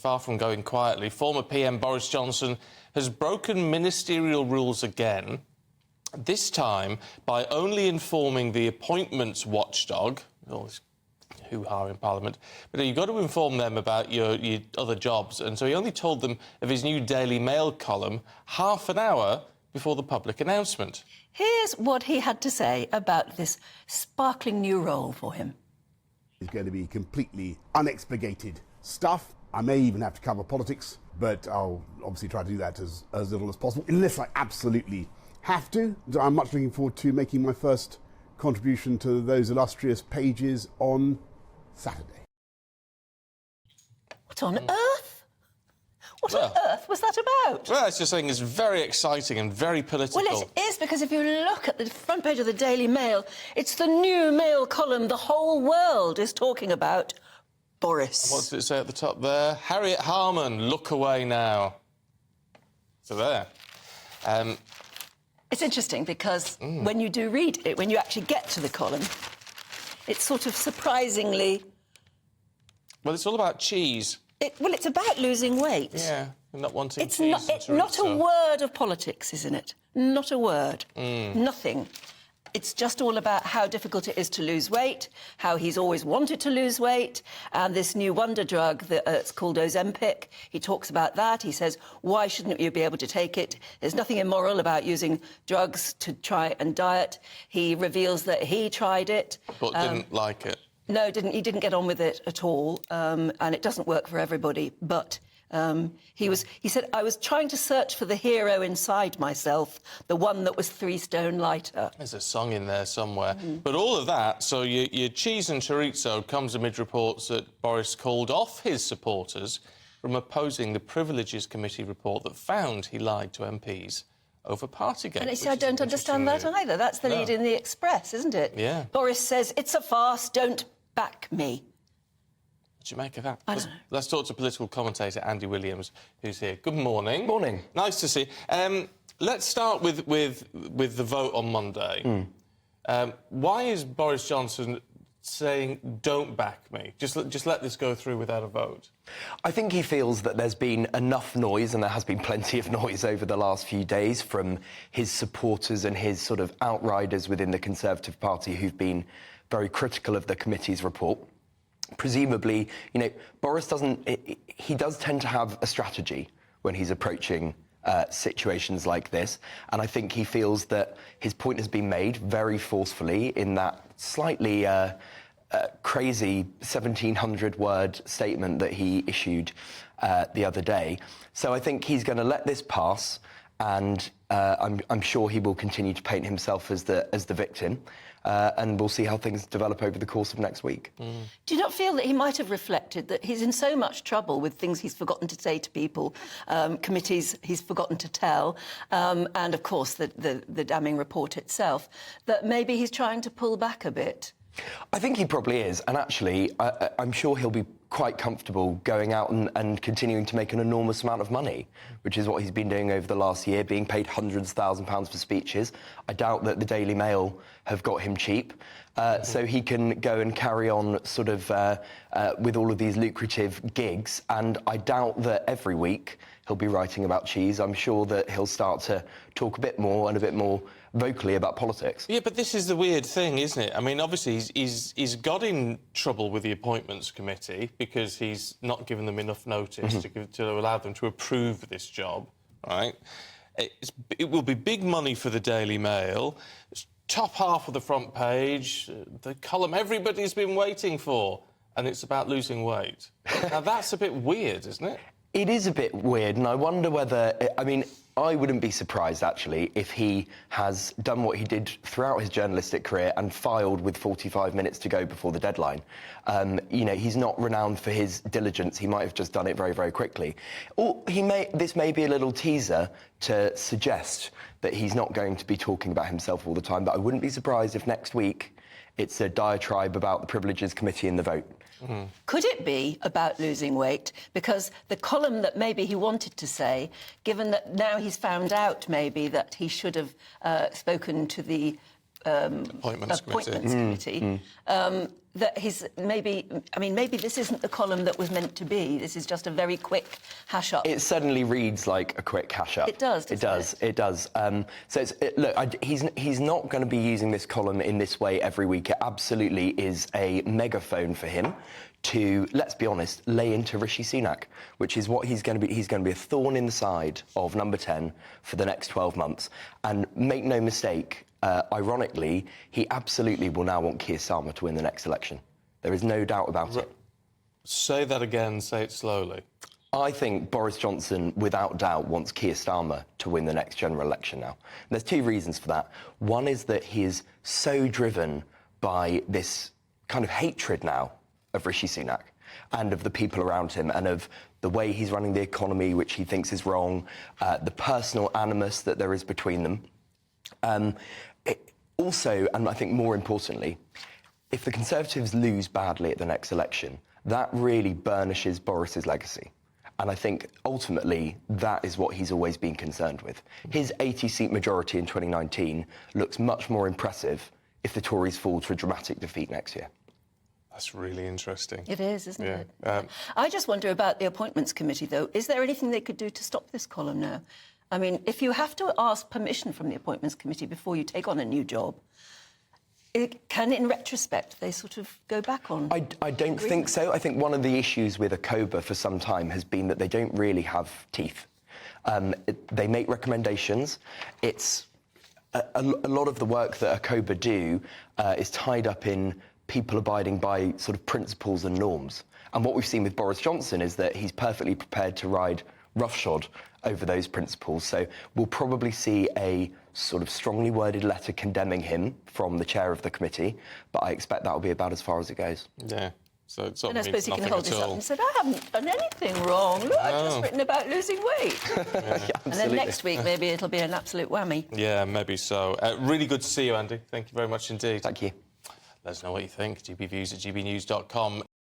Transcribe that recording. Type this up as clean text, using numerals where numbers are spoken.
far from going quietly. Former PM Boris Johnson has broken ministerial rules again, this time by only informing the appointments watchdog, all this hoo-ha in Parliament, but you've got to inform them about your other jobs, and so he only told them of his new Daily Mail column half an hour before the public announcement. Here's what he had to say about this sparkling new role for him. It's going to be completely unexpurgated stuff. I may even have to cover politics, but I'll obviously try to do that as little as possible, unless I absolutely have to. I'm much looking forward to making my first contribution to those illustrious pages on Saturday. What on earth? What on earth was that about? Well, it's just saying it's very exciting and very political. Well, it is, because if you look at the front page of the Daily Mail, it's the new Mail column the whole world is talking about. Boris. What does it say at the top there? Harriet Harman, look away now. So there. It's interesting because when you do read it, when you actually get to the column, it's sort of surprisingly... Well, it's all about cheese. It's about losing weight. Yeah, not wanting it's cheese. It's not a word of politics, isn't it? Not a word. Nothing. It's just all about how difficult it is to lose weight, how he's always wanted to lose weight, and this new wonder drug that's called Ozempic. He talks about that. He says, why shouldn't you be able to take it? There's nothing immoral about using drugs to try and diet. He reveals that he tried it. But didn't like it. No, he didn't get on with it at all, and it doesn't work for everybody. But he said, I was trying to search for the hero inside myself, the one that was 3 stone lighter. There's a song in there somewhere. But all of that, so your cheese and chorizo comes amid reports that Boris called off his supporters from opposing the Privileges Committee report that found he lied to MPs over Partygate. And I don't understand that either. That's the lead in the Express, isn't it? Yeah. Boris says, it's a farce, don't back me. What do you make of that? I don't know. Let's talk to political commentator Andy Williams, who's here. Good morning. Morning. Nice to see you. Let's start with the vote on Monday. Why is Boris Johnson saying, don't back me? Just let this go through without a vote. I think he feels that there's been enough noise, and there has been plenty of noise over the last few days from his supporters and his sort of outriders within the Conservative Party who've been very critical of the committee's report. Presumably, you know, Boris he does tend to have a strategy when he's approaching situations like this, and I think he feels that his point has been made very forcefully in that slightly crazy 1,700-word statement that he issued the other day. So I think he's going to let this pass, and I'm sure he will continue to paint himself as the victim. And we'll see how things develop over the course of next week. Do you not feel that he might have reflected that he's in so much trouble with things he's forgotten to say to people, committees he's forgotten to tell, and, of course, the damning report itself, that maybe he's trying to pull back a bit? I think he probably is, and actually, I'm sure he'll be quite comfortable going out and continuing to make an enormous amount of money, which is what he's been doing over the last year, being paid hundreds of £1,000s for speeches. I doubt that the Daily Mail have got him cheap, so he can go and carry on sort of with all of these lucrative gigs, and I doubt that every week he'll be writing about cheese. I'm sure that he'll start to talk a bit more and a bit more vocally about politics. Yeah, but this is the weird thing, isn't it? I mean, obviously, he's got in trouble with the Appointments Committee because he's not given them enough notice to allow them to approve this job, right? It will be big money for the Daily Mail. It's top half of the front page, the column everybody's been waiting for, and it's about losing weight. Now, that's a bit weird, isn't it? It is a bit weird, and I wonder whether... I mean, I wouldn't be surprised, actually, if he has done what he did throughout his journalistic career and filed with 45 minutes to go before the deadline. You know, he's not renowned for his diligence. He might have just done it very, very quickly. Or this may be a little teaser to suggest that he's not going to be talking about himself all the time, but I wouldn't be surprised if next week it's a diatribe about the Privileges Committee and the vote. Could it be about losing weight? Because the column that maybe he wanted to say, given that now he's found out maybe that he should have spoken to the Appointments Committee, that he's maybe this isn't the column that was meant to be. This is just a very quick hash up. It certainly reads like a quick hash up. It does. It does. It does. So he's not going to be using this column in this way every week. It absolutely is a megaphone for him to, let's be honest, lay into Rishi Sunak, which is what he's going to be. He's going to be a thorn in the side of Number 10 for the next 12 months. And make no mistake, ironically, he absolutely will now want Keir Starmer to win the next election. There is no doubt about it. Say that again, say it slowly. I think Boris Johnson, without doubt, wants Keir Starmer to win the next general election now. And there's two reasons for that. One is that he is so driven by this kind of hatred now of Rishi Sunak and of the people around him and of the way he's running the economy, which he thinks is wrong, the personal animus that there is between them. Also, and I think more importantly, if the Conservatives lose badly at the next election, that really burnishes Boris's legacy. And I think, ultimately, that is what he's always been concerned with. His 80-seat majority in 2019 looks much more impressive if the Tories fall to a dramatic defeat next year. That's really interesting. It is, isn't it? I just wonder about the Appointments Committee, though. Is there anything they could do to stop this column now? I mean, if you have to ask permission from the Appointments Committee before you take on a new job, can, in retrospect, they sort of go back on? I don't think so. I think one of the issues with ACOBA for some time has been that they don't really have teeth. They make recommendations. It's a lot of the work that ACOBA do is tied up in people abiding by sort of principles and norms. And what we've seen with Boris Johnson is that he's perfectly prepared to ride roughshod over those principles. So we'll probably see a sort of strongly worded letter condemning him from the chair of the committee, but I expect that will be about as far as it goes. Yeah. So it sort And I of suppose he means can nothing hold at this up all. and say, I haven't done anything wrong. Look, I've just written about losing weight. Yeah, And then next week, maybe it'll be an absolute whammy. Yeah, maybe so. Really good to see you, Andy. Thank you very much indeed. Thank you. Let us know what you think. gbviews@gbnews.com.